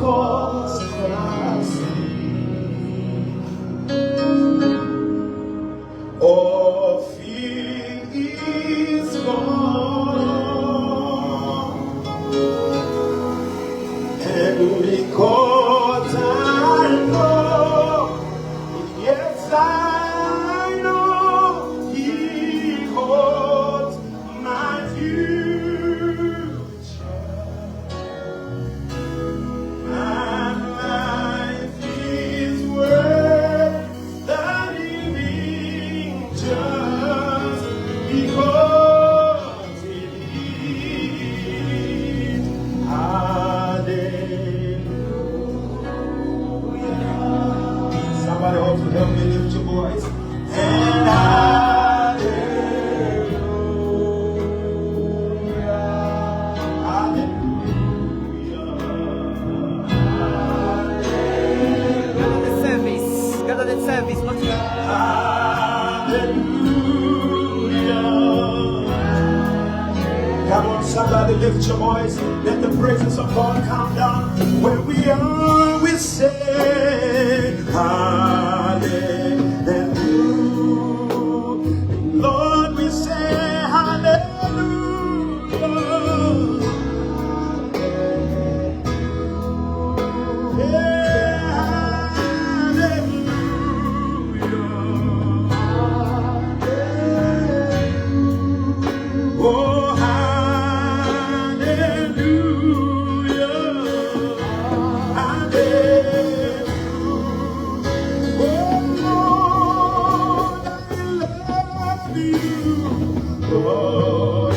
cause all fear is gone, and because I know, yes I know, He holds my future. My life is worth the living just because it is. Hallelujah. Somebody else will help me lift your voice. And hallelujah. Hallelujah. God of the service. God of the service. Not you. Hallelujah. Come on, somebody lift your voice. Let the praises of God come down. Where we are, we say, hallelujah. Lord, we say, hallelujah. Oh, hallelujah. Hallelujah. Oh, Lord, I love you. Lord,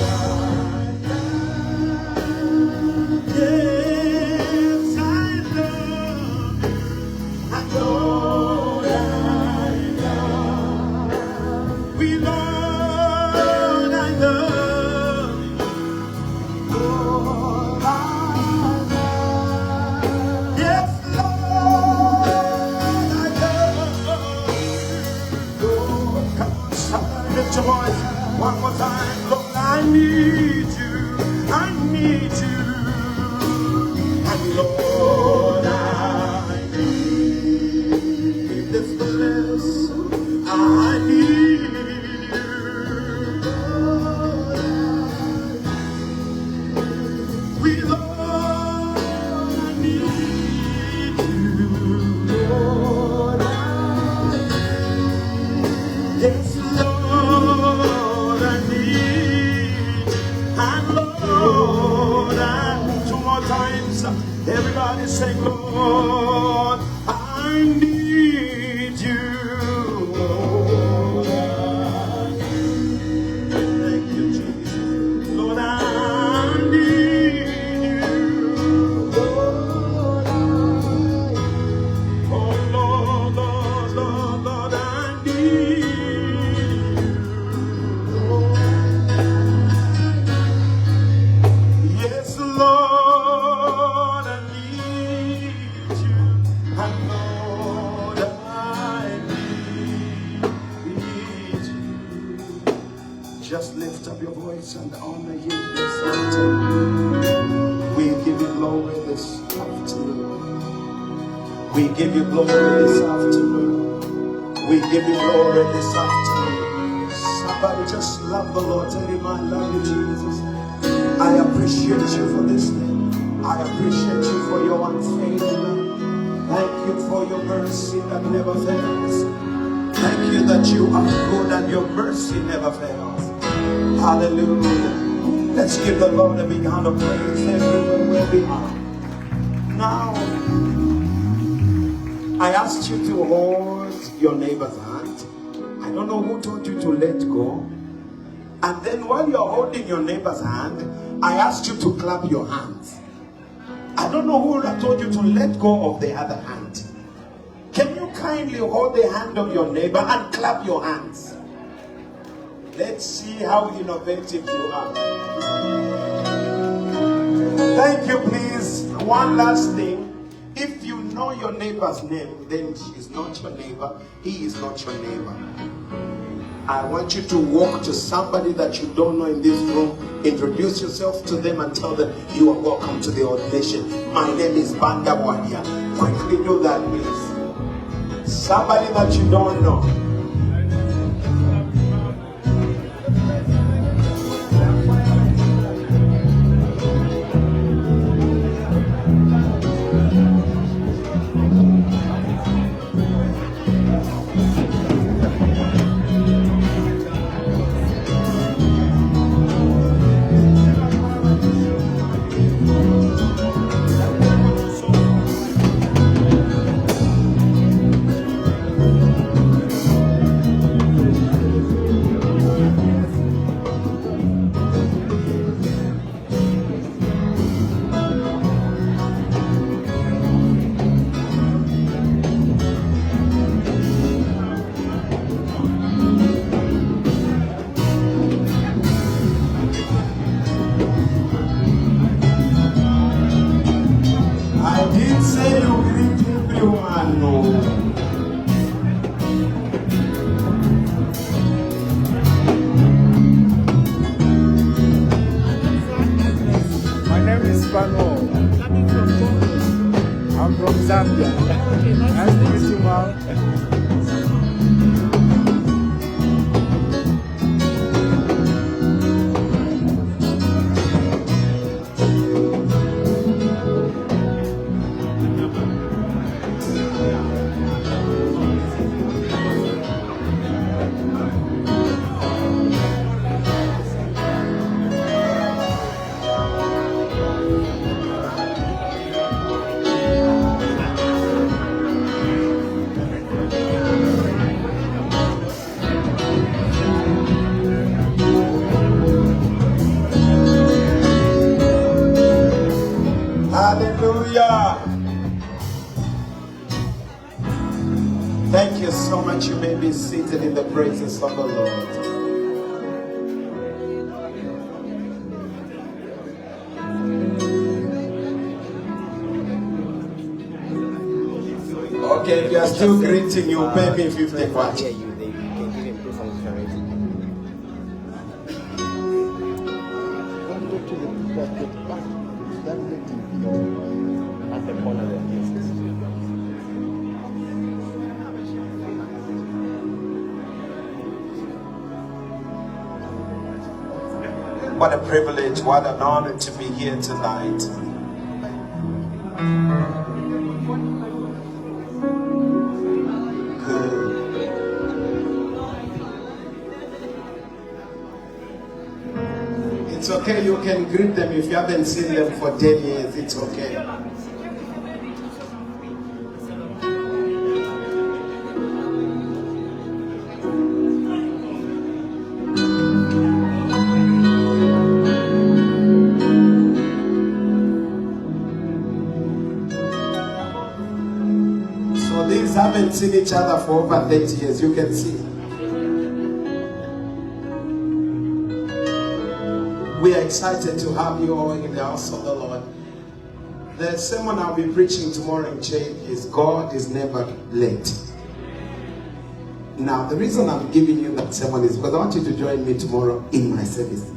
yes, I love you. Lord, I love you. We Lord, I love you. Lord, I love you. Yes, Lord, I love you. Lord, come on, somebody lift your voice one more time. Lord, I need you. I need you. And Lord, I need this bliss. I need you. We Lord, I need you. Lord, yes, Lord, I need. And Lord, two more times. Everybody say, Lord, I need you. Lord, thank you, Jesus. Lord, I need you. Lord, oh Lord, Lord, Lord, Lord, I need you. Yes, Lord, I need you. And Lord, I need you. Just lift up your voice and honor Him this afternoon. We give you glory this afternoon. We give you glory this afternoon. We give you glory this afternoon. Somebody just love the Lord. Tell Him, I love you, Jesus. I appreciate you for this day. I appreciate you for your unfailing love. Thank you for your mercy that never fails. Thank you that you are good and your mercy never fails. Hallelujah. Let's give the Lord a big hand of praise everywhere where we are. Now, I asked you to hold your neighbor's hand. I don't know who told you to let go. And then while you're holding your neighbor's hand, I asked you to clap your hands. I don't know who told you to let go of the other hand. Can you kindly hold the hand of your neighbor and clap your hands? Let's see how innovative you are. Thank you, please. One last thing. If you know your neighbor's name, then she is not your neighbor. He is not your neighbor. I want you to walk to somebody that you don't know in this room. Introduce yourself to them and tell them you are welcome to the ordination. My name is Banda Wadia. Quickly do that, please. Somebody that you don't know. I'm from Zambia. Nice to meet you, Mom. Hallelujah. Thank you so much. You may be seated in the presence of the Lord. Okay, if you are still greeting, you pay me 50 kwacha. At the corner there, yes. What a privilege, what an honor to be here tonight. Good. It's okay, you can greet them if you haven't seen them for 10 years, it's okay. So these haven't seen each other for over 30 years, you can see. We are excited to have you all in the house of the Lord. The sermon I'll be preaching tomorrow in church is God is never late. Now, the reason I'm giving you that sermon is because I want you to join me tomorrow in my service.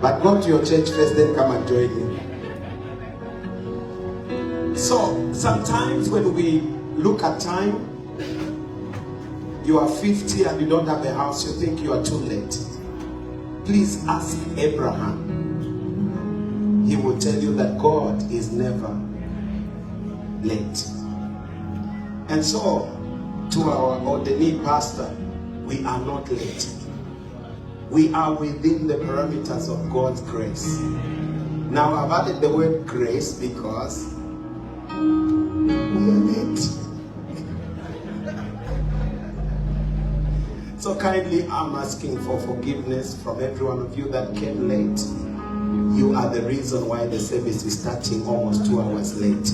But go to your church first, then come and join me. So, sometimes when we look at time, you are 50 and you don't have a house, you think you are too late. Please ask Abraham. He will tell you that God is never late. And so, to our ordained pastor, we are not late. We are within the parameters of God's grace. Now, I've added the word grace because we are late. So kindly, I'm asking for forgiveness from every one of you that came late. You are the reason why the service is starting almost 2 hours late.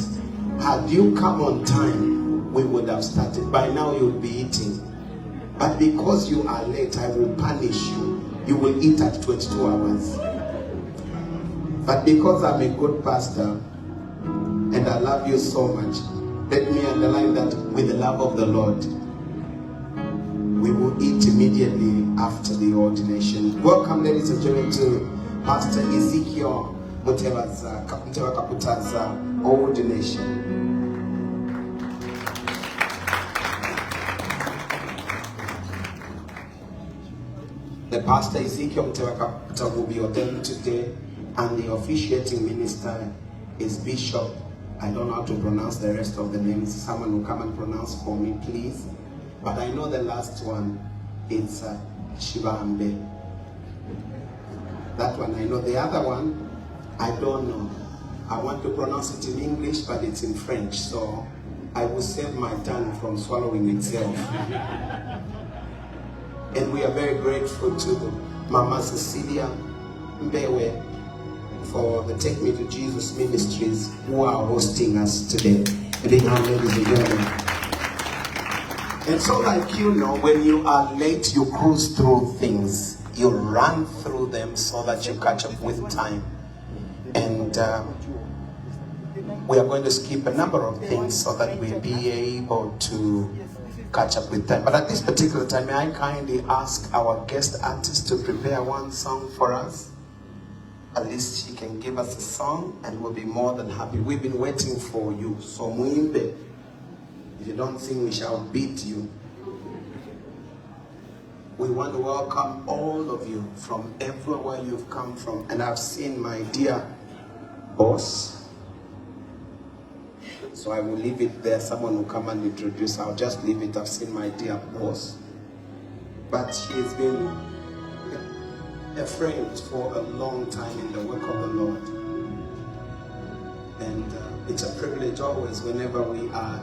Had you come on time, we would have started. By now, you would be eating. But because you are late, I will punish you. You will eat at 22 hours. But because I'm a good pastor and I love you so much, let me underline that with the love of the Lord. we will eat immediately after the ordination. Welcome, ladies and gentlemen, to Pastor Ezekiel Mutewa Kaputa's ordination. The Pastor Ezekiel Mutewa Kaputa will be ordained today, and the officiating minister is Bishop. I don't know how to pronounce the rest of the names. Someone will come and pronounce for me, please. But I know the last one is Shibambe. That one I know. The other one, I don't know. I want to pronounce it in English, but it's in French, so I will save my tongue from swallowing itself. And we are very grateful to Mama Cecilia Mbewe for the Take Me to Jesus Ministries who are hosting us today. Ladies and gentlemen. And so, like you know, when you are late, you cruise through things. You run through them so that you catch up with time. And we are going to skip a number of things so that we'll be able to catch up with time. But at this particular time, may I kindly ask our guest artist to prepare one song for us? At least she can give us a song and we'll be more than happy. We've been waiting for you. So muimbe. If you don't sing, we shall beat you. We want to welcome all of you from everywhere you've come from. And I've seen my dear boss. So I will leave it there. Someone will come and introduce. I'll just leave it. I've seen my dear boss. But she's been a friend for a long time in the work of the Lord. And it's a privilege always whenever we are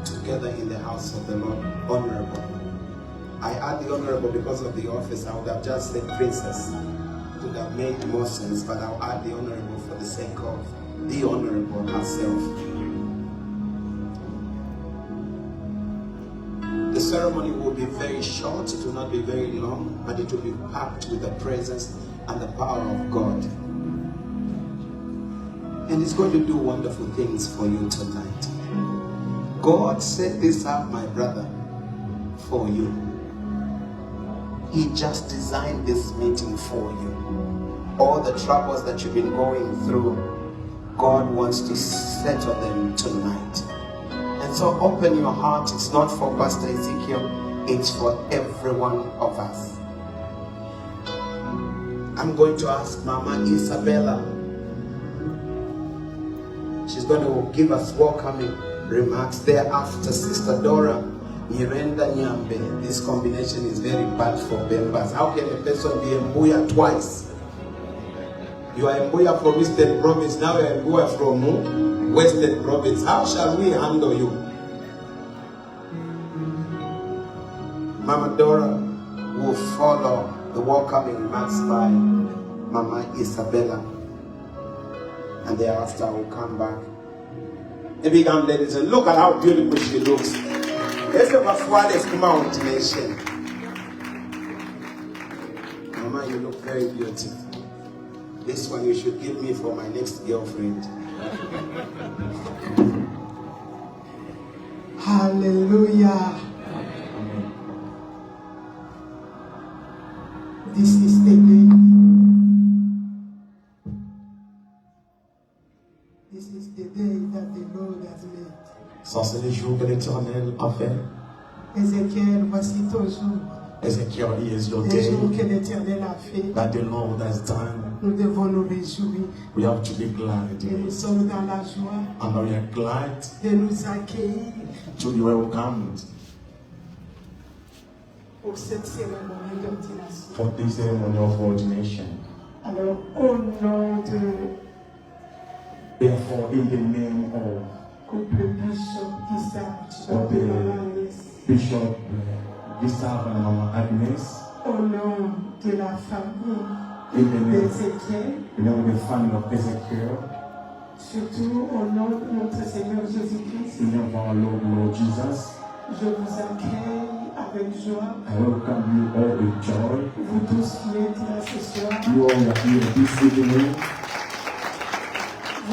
together in the house of the Lord. Honorable. I add the honorable because of the office. I would have just said princess. It would have made more sense, but I'll add the honorable for the sake of the honorable herself. The ceremony will be very short. It will not be very long, but it will be packed with the presence and the power of God. And it's going to do wonderful things for you tonight. God set this up, my brother, for you. He just designed this meeting for you. All the troubles that you've been going through, God wants to settle them tonight. And so open your heart. It's not for Pastor Ezekiel, it's for every one of us. I'm going to ask Mama Isabella. She's going to give us welcoming remarks. Thereafter, Sister Dora Miranda Nyambe. This combination is very bad for members. How can a person be Mbuya twice? You are Mbuya from Eastern Province, now you are Mbuya from Western Province. How shall we handle you? Mama Dora will follow the welcoming remarks by Mama Isabella. And thereafter I will come back. A big arm, ladies, and look at how beautiful she looks. Let's have a Swedish Mountain Nation. Mama, you look very beautiful. This one you should give me for my next girlfriend. Hallelujah. This is the day. This is the day that the Lord has made. Ça, c'est le jour que l'Éternel a fait. Ézéchiel, voici ton jour. Ezekiel, is your Le day jour que l'Éternel a fait. that the Lord has done. Nous devons nous réjouir. We have to be glad. Et nous sommes dans la joie And we are glad de nous accueillir to be welcomed pour cette cérémonie d'ordination. for this ceremony of ordination. Alors, au nom de Therefore, in the name of couple Bishop Isaac, of the Bishop Gustave and Mama Agnes, au nom de la famille in the name, d'Ézéchiel, in the name of the family of Ezekiel, surtout au nom de notre Seigneur Jésus-Christ, in the name of our Lord Jesus, je vous accueille avec joie. I welcome you all with joy. Vous tous qui êtes là ce soir, You all are here this evening.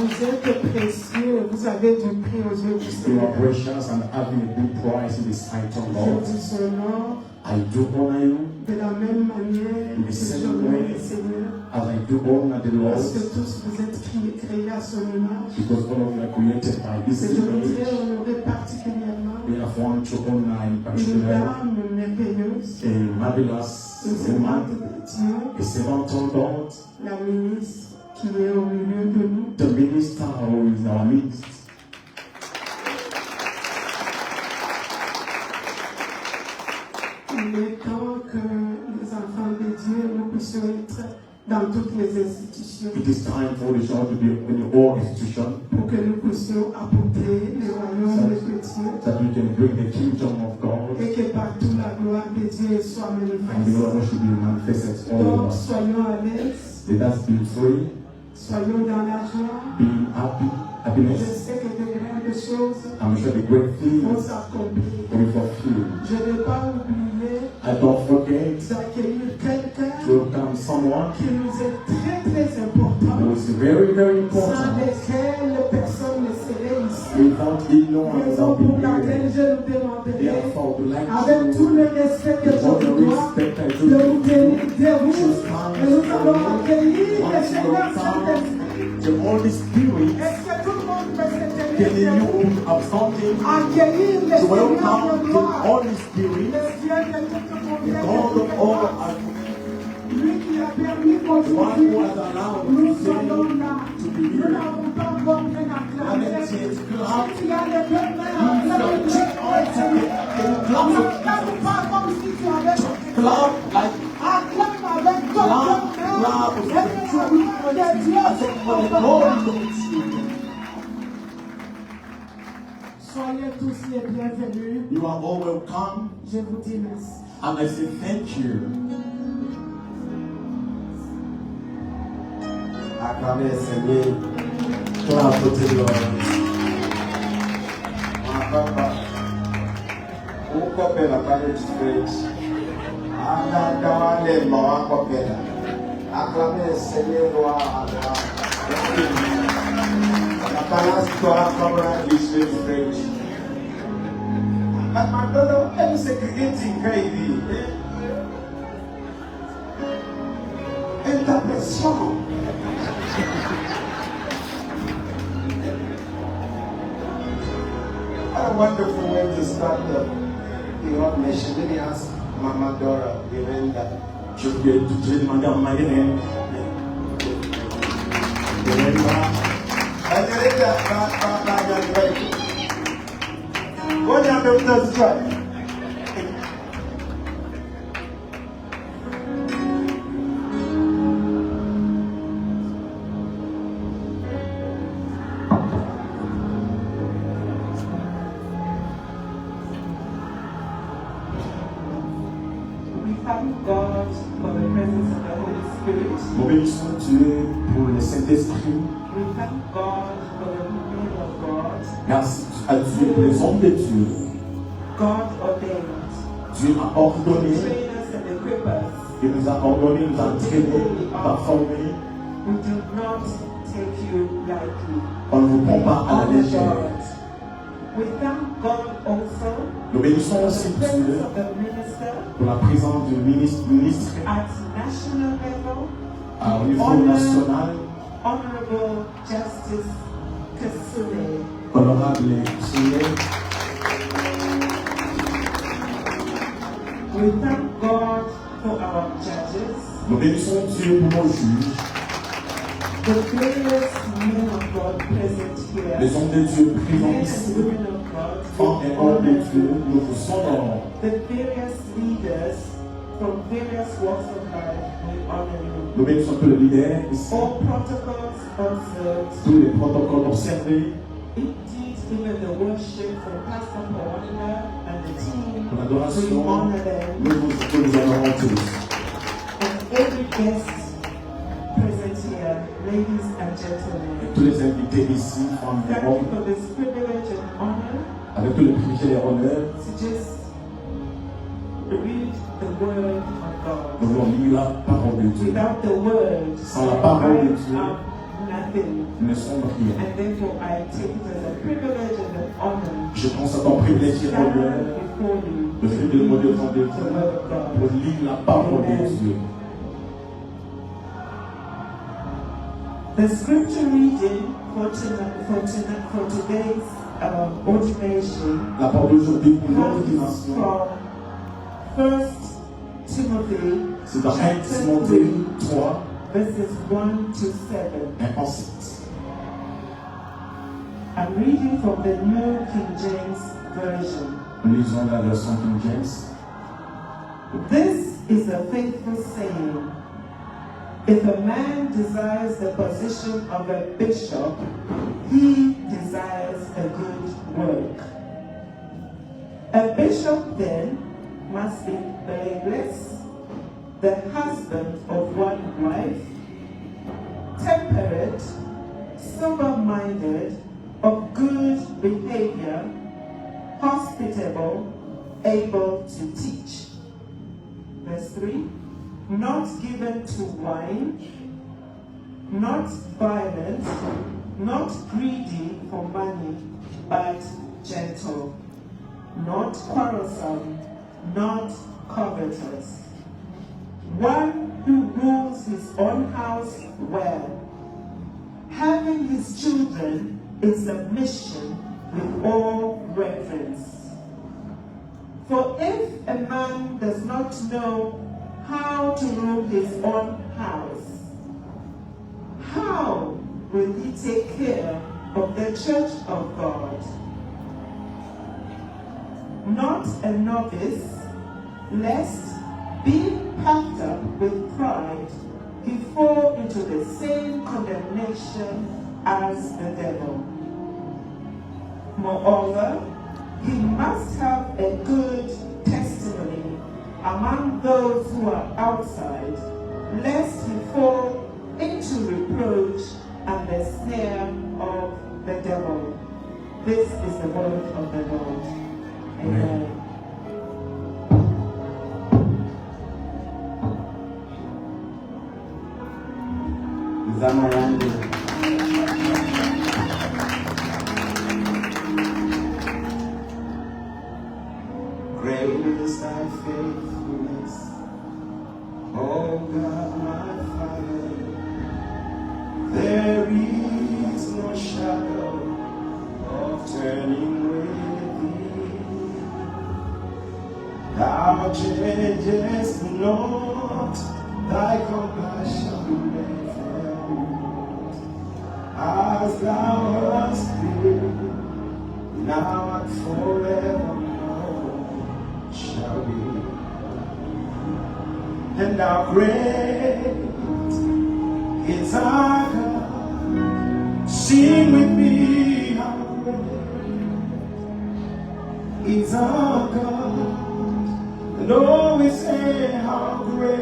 Vous êtes précieux, vous avez du prix aux yeux du You are Seigneur. precious and having a big price in the sight of Je God. vous honore I do honor you de la même manière que je honore le Seigneur. as I do honor the Lord, Parce que tous vous êtes créés à son image. because all of you are created by His Et je voudrais image. honorer particulièrement We have one to honor in une particular, dame merveilleuse, a marvelous une servante woman, de Dieu, a servant of God, la ministre qui est au milieu de nous. the minister who is in our midst. Il est temps que les enfants de Dieu, nous puissions être dans toutes les institutions It is time for the church to be in all institutions, pour que nous puissions apporter le royaume de Dieu that we can bring the kingdom of God, et que partout la gloire de Dieu soit and the manifestée. Lord should be manifested all Donc, over us. soyons à l'aise, Let us be free, soyons dans la joie. being happy, Je happiness. sais que de grandes choses I'm sure the great vont things s'accomplir. will be fulfilled. Je ne vais pas oublier I don't forget d'accueillir quelqu'un to welcome someone qui nous est très important, who is very, very sans important. lesquels personne ne serait ici. Without him, no one Raison will pour be laquelle here. je nous demanderai, Therefore, we like avec tout to, le respect que with all je the vous dois, respect I de do, vous bénir, de vous, et nous allons accueillir le once you Seigneur welcome Saint-Esprit. the Holy Spirit, Est-ce que tout le monde peut se can tenir debout? you have something Accueillir le to Seigneur welcome de the gloire, Holy Spirit, le Dieu de toute the confiance, God of all, and lui qui a permis the one qu'aujourd'hui who has allowed nous us soyons là. to be Nous here. n'avons pas encore bien acclamé. Haven't yet clapped. Si tu as les deux mains, You acclame can le Seigneur. can you clap for N'acclame pas comme si tu avais clap like acclame avec ton clap, cœur. clap Et que la gloire de Dieu I said for the glory of God. Soyez tous les bienvenus. You are all welcome, Je vous dis merci. and I say thank you. Acclamez le Seigneur. Clap for the Lord. Papa, ukopela pale church. Anakawale mawakopela. Acclamez le Seigneur wa ala. Akalas to akabra Israel French. But my brother, I'm segregating crazy. Interpretation. What a wonderful way to start the Rock Nation. Let me ask Mama Dora, Miranda. Je vais demander à Marie-Hélène. What happened to us? We thank God for the presence of the Holy Spirit. Nous bénissons Dieu pour le Saint-Esprit. We thank God for the movement of God. Merci à Dieu pour les hommes de Dieu. God ordained. Dieu a ordonné, Train us and equip us. il nous a ordonné, il nous a entraîné, pas formé. We do not take you lightly. On ne vous prend pas à la Honor légère. God. We thank God also Nous bénissons for aussi the presence Dieu of the minister pour la présence du ministre at national level, au niveau national, Honorable Justice Kasule. honorable Chile. We thank God for our judges, Nous bénissons Dieu pour nos juges, the various men of God present here, les hommes de Dieu présents men ici, and women of God, femmes et hommes de Dieu, nous vous honorons. the various leaders from various walks of life, we honor you. Nous bénissons tous les leaders ici, All protocols observed, tous les protocoles observés, indeed even the worship from Pastor Paulina and the team, pour we l'adoration, honor them. nous vous honorons tous. And every guest present here, ladies and gentlemen, Tous les invités ici, femmes et thank you hommes, for this privilege and honor avec tous les privilèges et honneurs, to just read the word of nous God. voulons lire la parole de Dieu. Without the word, Sans la parole de Dieu, I am nothing. ne sont rien. And therefore I take it as a privilege and an honor Je pense à ton privilège et to honneur stand before you de faire de moi devant the de word vous of God. pour lire la parole de Dieu. The scripture reading for today's ordination La parole d'aujourd'hui pour comes l'ordination, from 1 Timothy c'est dans 1 chapter Timothée 3, 3, verses 1 to 7. 1 en 7. I'm reading from the New King James Version. Lisons la version King James. This is a faithful saying. If a man desires the position of a bishop, he desires a good work. A bishop then must be blameless, the husband of one wife, temperate, sober-minded, of good behavior, hospitable, able to teach. Verse 3, not given to wine, not violent, not greedy for money, but gentle, not quarrelsome, not covetous. One who rules his own house well, having his children in submission with all reverence. For if a man does not know how to rule his own house, how will he take care of the church of God? Not a novice, lest, being puffed up with pride, he fall into the same condemnation as the devil. Moreover, he must have a good testimony among those who are outside, lest he fall into reproach and the snare of the devil. This is the word of the Lord. Amen. Zama yangu. Great is thy faithfulness, oh God my Father. There is no shadow of turning with thee. Thou changest not, thy compassion may fail. As thou hast been, now and forevermore shall be. And how great is our God. Sing with me, how great is our God. And oh, we say, how great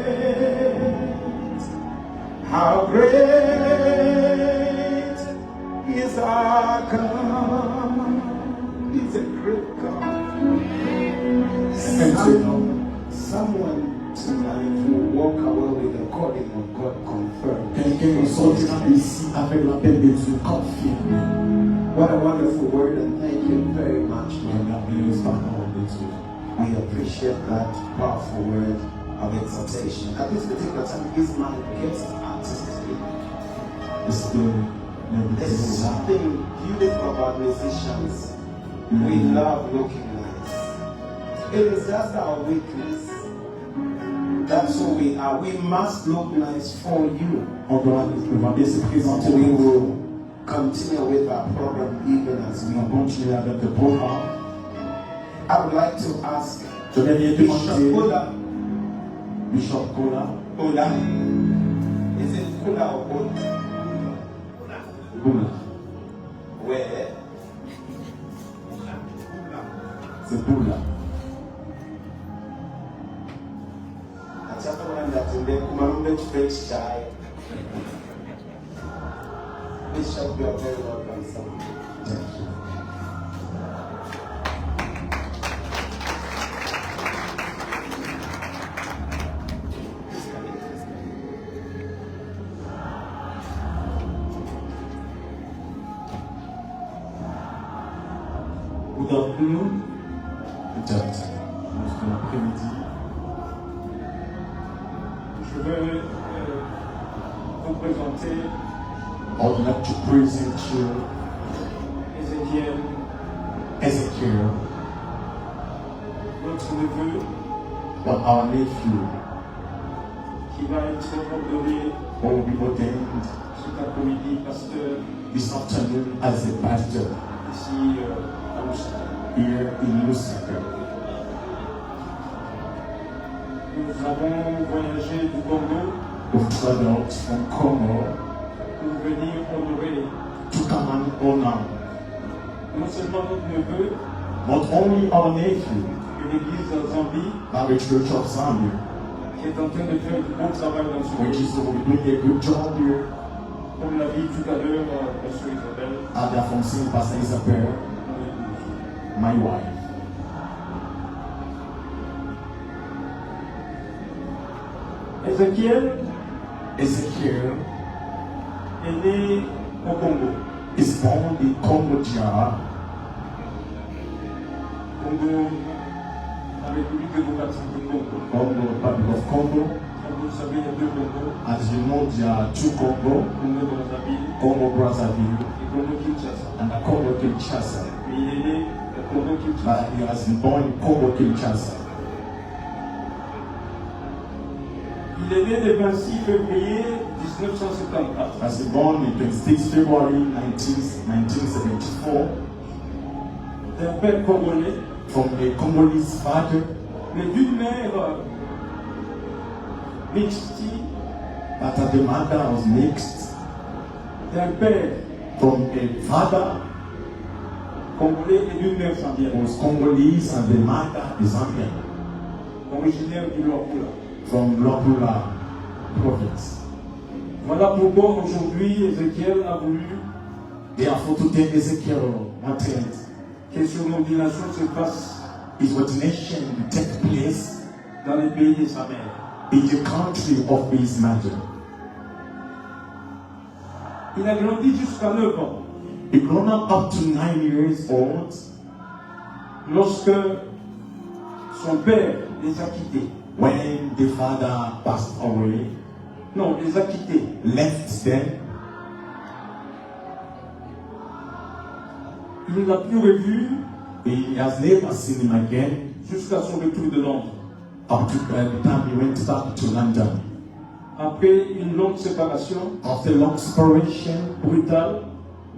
is our God. He's a great God. Someone tonight will walk away with the calling of God confirmed. Quelqu'un sortira ici avec l'appel de Dieu confirmé. What a wonderful word, and thank you very much, La Lord. merveilleuse parole de Dieu. We appreciate that powerful word of exhortation. At this particular time, his mind gets artistically. Est-ce que There's something beautiful about musicians. We love looking nice. It is just our weakness. That's who we are. We must look nice for you. on doit bien se présenter. We will continue with our program even as we On va continuer avec le programme. I would like to ask Je vais bien Bishop demander Kula. Bishop Kola. Kula. Is it Kula or Kula? Kola. Where? C'est Kola. Bishop, you are very welcome, sir. Thank you. Good afternoon. Peut-être dans l'après-midi, Je veux vous présenter I would like to present you Ézéchiel, Ezekiel, notre neveu, our nephew, qui va être ordonné who will be ordained cet après-midi pasteur this afternoon as a pastor ici à Loussaka. here in Lusaka. Nous avons voyagé du Congo We've traveled from Congo pour venir honorer to come and honor non seulement notre neveu, not only our nephew, une église en Zambie but the Church of Zambia, qui est en train de faire du bon travail dans ce which pays. is doing a good job here. Comme l'a dit tout à l'heure Pasteur Isabelle, At the Fontaine, Pastor Isabel, my wife. Ézéchiel Ezekiel est né au Congo. is born in Congo, DR, Congo, la République démocratique du Congo. Congo, Republic of Congo. Comme vous le savez, il y a deux Congos, As you know, there are two Congo, Congo Brazzaville Congo Brazzaville et Congo Kinshasa. and the Congo Kinshasa. Mais il est né au Congo Kinshasa. But he has been born in Congo Kinshasa. Il est né le 26 février 1974 He was born in 26 February 1974 d'un père congolais, from a Congolese father, mais d'une mère mixte, but the mother was mixed, d'un père from a father congolais et d'une mère who zambienne, was Congolese and the mother is Zambian, originaire du Luapula. from Luapula province. Voilà pourquoi aujourd'hui Ézéchiel a voulu Therefore, today Ezekiel wanted que son ordination se fasse his ordination to take place dans les pays de sa mère. in the country of his mother. Il a grandi jusqu'à 9 ans He grown up to 9 years old lorsque son père les a quittés. when the father passed away, Non, les a quittés. left them. Il ne l'a plus revu He has never seen him again jusqu'à son retour de Londres. up to the time he went back to London. Après une longue séparation After long separation, brutale,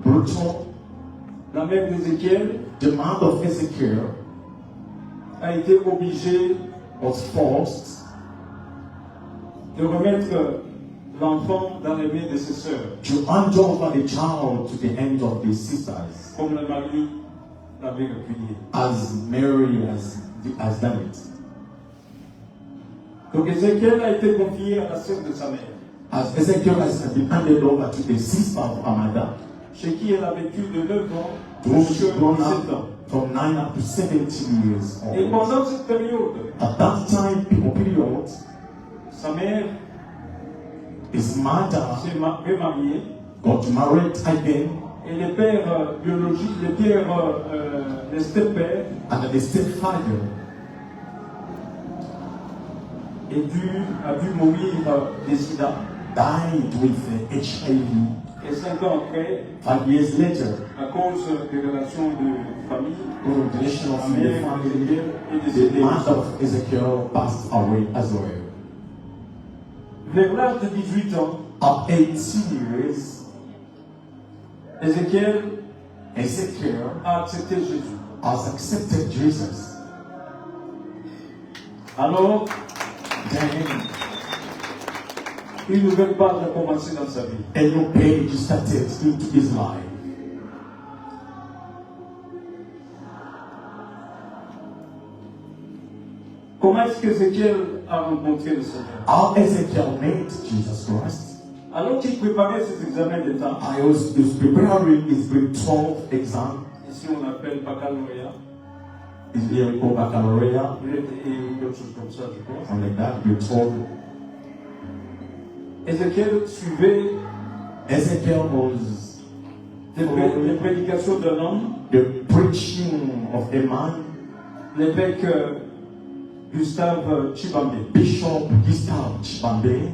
brutal, la mère d'Ézéchiel the mother of Ezekiel a été obligée was forced de remettre l'enfant dans les mains de ses sœurs, to hand over the child to the hands of his sisters, comme le mari l'avait recueilli. as Mary has done it. Donc Ézéchiel a été confié à la sœur de sa mère, As Ezekiel has been handed over to the sister of her mother, chez qui elle a vécu de 9 ans who jusqu'à she grown 17 up ans. from 9 up to 17 years Et old. pendant cette période, At that time, period, sa mère his mother s'est remariée got married again, et les pères biologiques, les step-pères, and the stepfather a dû mourir de sida. died with HIV. Et 5 ans après, 5 years later, à cause des relations de famille, through the relation la of the mère family, d'Ézéchiel est the décédée. mother of Ezekiel passed away as well. Vers l'âge de 18 ans, At 18 years, Ézéchiel Ezekiel a accepté Jésus. has accepted Jesus. Alors, Then une nouvelle page a commencé dans sa vie. a new page started into his life. Comment est-ce qu'Ézéchiel a rencontré le Seigneur? How Ezekiel met Jesus Christ. Alors qu'il préparait ses examens d'État, I was preparing his grade 12 exam. ici on appelle baccalauréat, His year called baccalaureate, et quelque chose comme ça, je pense. and like that, grade 12. Ézéchiel suivait Ezekiel was les prédications d'un homme the preaching of a man, l'évêque Gustave Chibambe. Bishop Gustave Chibambe.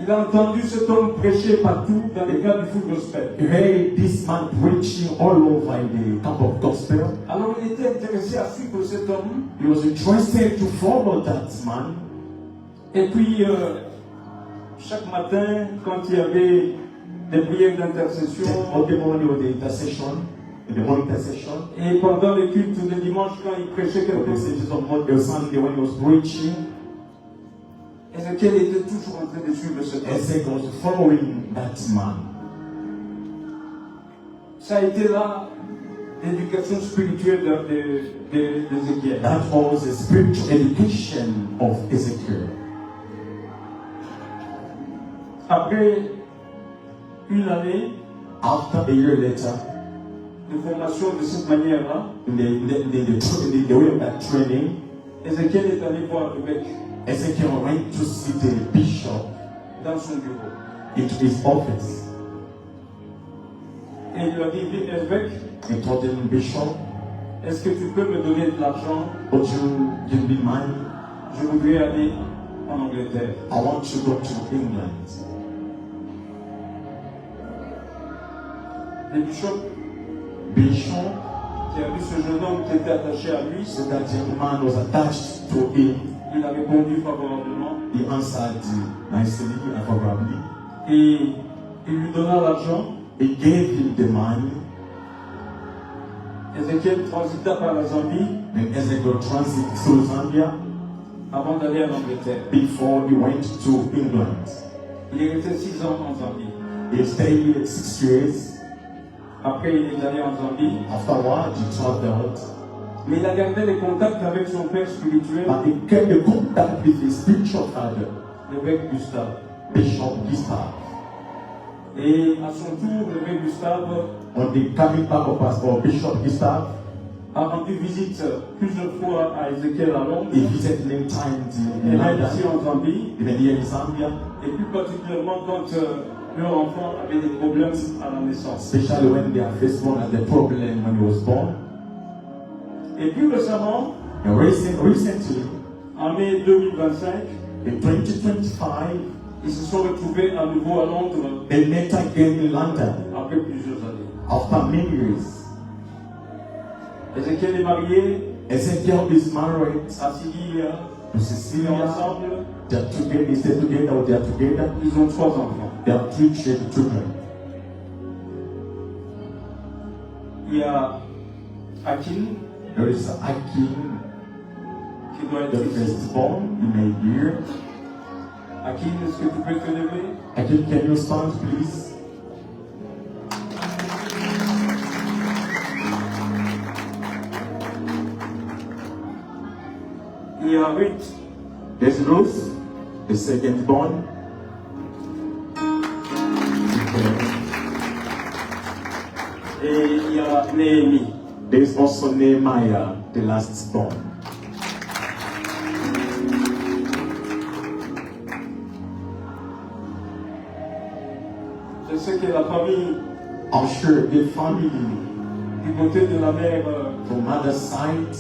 Il a entendu cet homme prêcher partout dans les cas du full gospel. He heard this man preaching all over in the camp of gospel. Alors il était intéressé à suivre cet homme. He was interested to follow that man. Et puis, chaque matin, quand il y avait des prières d'intercession, On the morning of the intercession, in the morning intercession, et pendant les cultes de dimanche, quand il prêchait the quelque chose, messages of Monday or Sunday when he was preaching, Ézéchiel était toujours en train de suivre cet homme. Ezekiel was following that man. Ça a été là l'éducation spirituelle d'Ézéchiel. That was the spiritual education of Ezekiel. Après une année After a year later, de formation de cette manière-là, in the way of that training, Ézéchiel est allé voir l'évêque Ezekiel went to see the bishop dans son bureau. into his office. Et il lui a dit, évêque, He told him, Bishop, est-ce que tu peux me donner de l'argent? would you give me money? Je voudrais aller en Angleterre. I want to go to England. Le bishop Bishop, qui a vu ce jeune homme qui était attaché à lui, so that young man was attached to him. il a répondu favorablement He answered nicely and favorably. et il lui donna l'argent. He gave him the money, Ézéchiel transita par la Zambie and Ezekiel transit through Zambia avant d'aller en Angleterre. before he went to England. Il est resté 6 ans en Zambie. He stayed 6 years. Après, il est allé en Zambie. Afterward, he traveled, Mais il a gardé les contacts avec son père spirituel, but he kept the contact with his spiritual father, l'évêque Gustave. Bishop Gustave. Et à son tour, l'évêque Gustave On the coming back of Pastor Bishop Gustave, a rendu visite plusieurs fois à Ézéchiel à Londres, he visited many times et in même ici London, en Zambie, even here in Zambia, et plus particulièrement quand leur enfant avait des problèmes à la naissance. especially when their first one had the problem when he was born. Et plus récemment, And recently, en mai 2025, in 2025, ils se sont retrouvés à nouveau à Londres they met again in London après plusieurs années. after many years. Ézéchiel est marié Ezekiel is married à Sylvia, to ils sont Cecilia. ensemble, They're together, they stay together, or they're together. ils ont 3 enfants. They have 3 children. Il y a Akin There is Akin, qui doit the être ici. firstborn, you may hear. Akin, est-ce que tu peux te lever? Akin, can you stand, please? Il y a Ruth, There's Ruth, the second born. et il y a Néhémie. There's also Nehemiah, the last born. Je sais que la famille I'm sure the family du côté de la mère from mother's side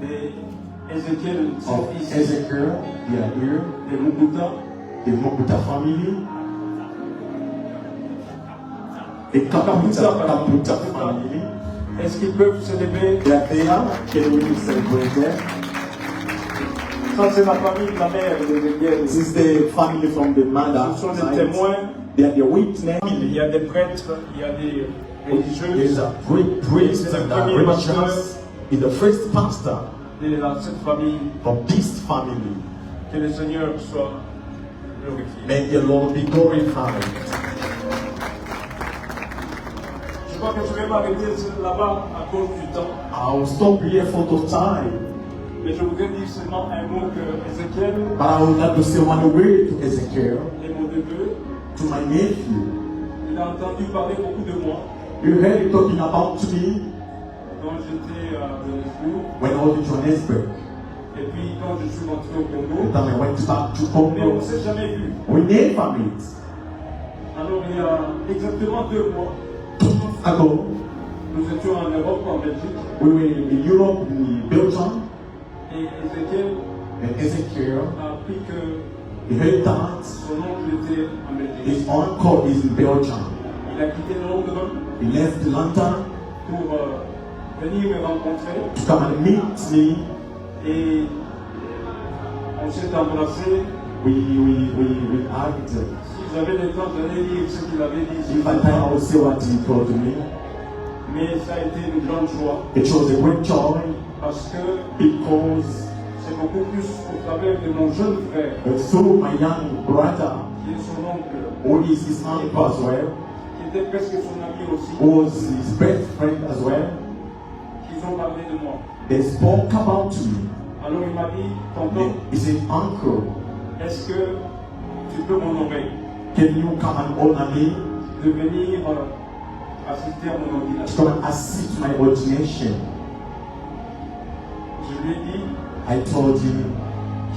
d'Ézéchiel sont of ici, Ezekiel, they are here. des Muguta. The Mokuta family. The Kaputa family. Est-ce qu'ils peuvent se lever? They are there. Can we celebrate them? Ça, c'est la famille de la mère d'Ézéchiel. This is the family from the mother Ce sont des side. témoins, They are the witness. il y a des prêtres, il y a des There's religieux a great priest and a religious is the first pastor de cette famille. from this family. Que le Seigneur soit glorifié. May the Lord be glorified. Je crois que je vais m'arrêter là-bas à cause du temps. I'll stop here for the time, Mais je voudrais dire seulement un mot que Ézéchiel but I would like to say one word to Ezekiel, et mon neveu, to my nephew. il a entendu parler beaucoup de moi You heard him talking about me quand j'étais à Johannesburg. when I was in Johannesburg. Et puis quand je suis rentré au The Congo. time I went back to Mais on ne Congo, s'est jamais vu. we never met. Alors il y a exactement 2 mois, 2 months ago, Nous étions en Europe, en Belgique, We were in Europe, in Belgium, et Ézéchiel and Ezekiel, a appris que he heard that son oncle était en Belgique. his uncle is in Belgium. Il a quitté Londres He left London pour venir me rencontrer to come and meet me. et on s'est embrassé. We hugged. Si j'avais le temps, j'allais lire ce qu'il avait dit. If I time, I will say what he told me. Mais ça a été une grande joie It was a great joy parce que because c'est beaucoup plus au travers de mon jeune frère, through my young brother, qui est son oncle, who is his uncle as well, qui était presque son ami aussi, who was his best friend as well, qu'ils ont parlé de moi. they spoke about me. Alors il m'a dit, tonton, He said, Uncle, est-ce que tu peux m'honorer can you come and honor me? de venir assister à mon To ordination? come and assist my ordination. Je lui ai dit, I told him,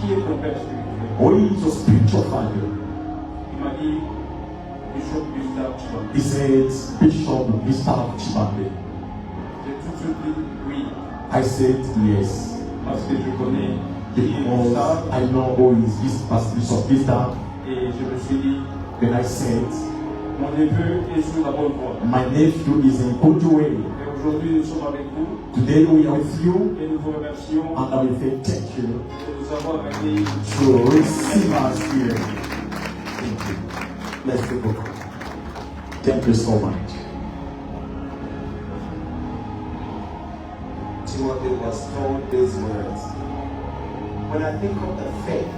qui est ton père spirituel? who is your spiritual father? Il m'a dit, Bishop Gustave Chibambe. He said, Bishop Gustave Chibambe. J'ai tout de suite dit oui, I said, yes. parce que je connais qui est Because Gustave, I know who is Bishop Gustave. et je me suis dit, Then I said, mon neveu est sur la bonne voie. my nephew is in good way. Et aujourd'hui, nous sommes avec vous Today we are with you, et nous vous remercions and I will say thank you de nous avoir accueillis. to receive us here. Thank you. Merci beaucoup. Thank you so much. Timothy was told these words. When I think of the faith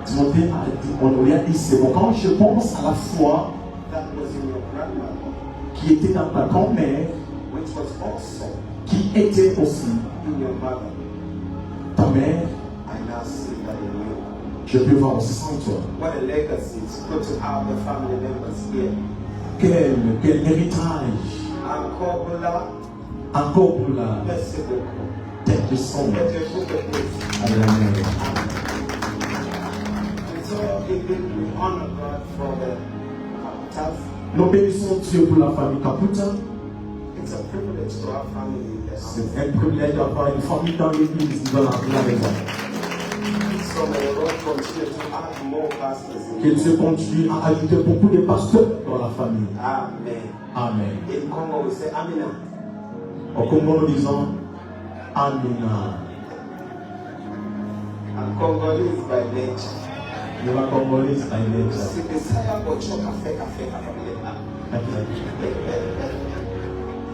Timothée a dit, on lui a dit, c'est bon. Quand je pense à la foi that was in your grandmother, qui était dans ta grand-mère, which was also qui était aussi in your mother, ta mère, I now see that in you. je peux voir aussi sans toi. What a legacy. It's good to have the family members here. Quel héritage. Encore Bula, Encore pour la merci beaucoup. tête de son. Let your book of this. Amen. And so indeed we honor God for the Kaputas. Nous bénissons Dieu pour la famille Kaputa. It's a privilege to have family in the house. C'est un privilège d'avoir une famille dans l'église, dans la maison. So may the Lord continue to add more pastors in Qu'il the se continue à ajouter beaucoup de pasteurs dans la famille. Amen. Amen. In Congo we say Amina. Au Congo, nous disons Amina. And Congolese by nature. Nous la Congolese by nature. Si Messiah Bocho Cafe Cafe Cafe.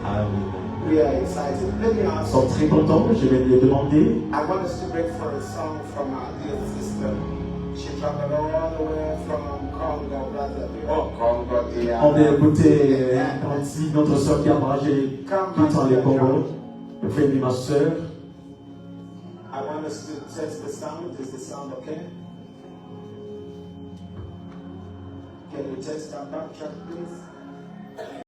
Amen. We are excited. Let me Nous ask. sommes très contents. Je vais lui demander. I want us to break for a song from our dear sister. She traveled all the way from Congo, Brazzaville. Oh, Congo, dear. On va écouter ainsi notre soeur qui a voyagé tout dans les Congo. Venez ma soeur. I want us to test the sound. Is the sound okay? Can you test our backtrack, please?